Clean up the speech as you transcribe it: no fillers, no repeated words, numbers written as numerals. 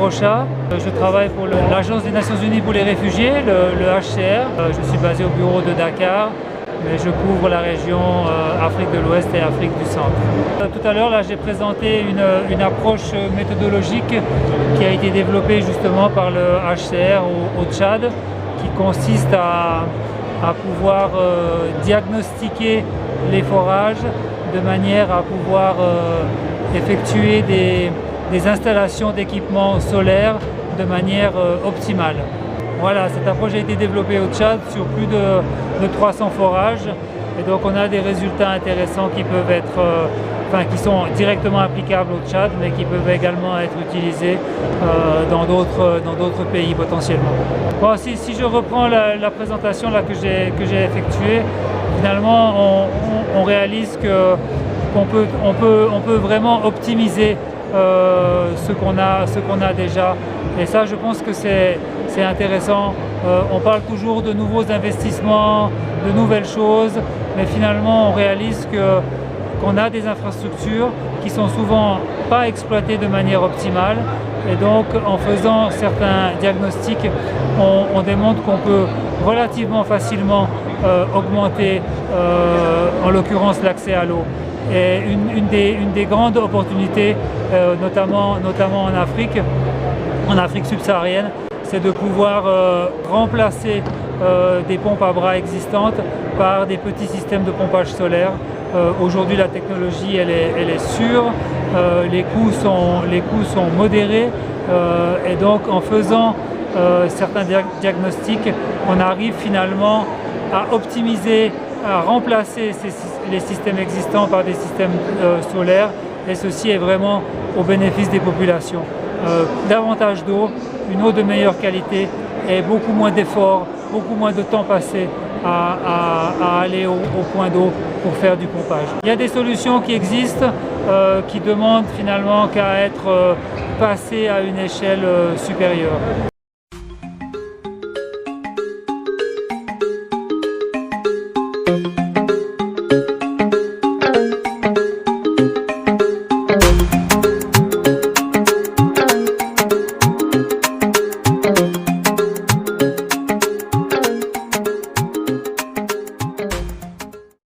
Rocha. Je travaille pour l'Agence des Nations Unies pour les réfugiés, le HCR. Je suis basé au bureau de Dakar, mais je couvre la région Afrique de l'Ouest et Afrique du Centre. Tout à l'heure, là, j'ai présenté une approche méthodologique qui a été développée justement par le HCR au Tchad, qui consiste à pouvoir diagnostiquer les forages de manière à pouvoir effectuer des installations d'équipements solaires de manière optimale. Voilà, cette approche a été développée au Tchad sur plus de 300 forages et donc on a des résultats intéressants qui peuvent être, qui sont directement applicables au Tchad, mais qui peuvent également être utilisés dans d'autres pays potentiellement. Bon, si je reprends la présentation là, que j'ai effectuée, finalement on réalise qu'on peut vraiment optimiser ce qu'on a déjà, et ça je pense que c'est intéressant. On parle toujours de nouveaux investissements, de nouvelles choses, mais finalement on réalise qu'on a des infrastructures qui sont souvent pas exploitées de manière optimale, et donc en faisant certains diagnostics, on démontre qu'on peut relativement facilement augmenter en l'occurrence l'accès à l'eau. Et une des grandes opportunités, notamment en Afrique subsaharienne, c'est de pouvoir remplacer des pompes à bras existantes par des petits systèmes de pompage solaire. Aujourd'hui, la technologie elle est sûre, les coûts sont modérés, et donc en faisant certains diagnostics, on arrive finalement à optimiser, à remplacer les systèmes existants par des systèmes solaires, et ceci est vraiment au bénéfice des populations. Davantage d'eau, une eau de meilleure qualité et beaucoup moins d'efforts, beaucoup moins de temps passé à aller au point d'eau pour faire du pompage. Il y a des solutions qui existent, qui demandent finalement qu'à être passées à une échelle supérieure.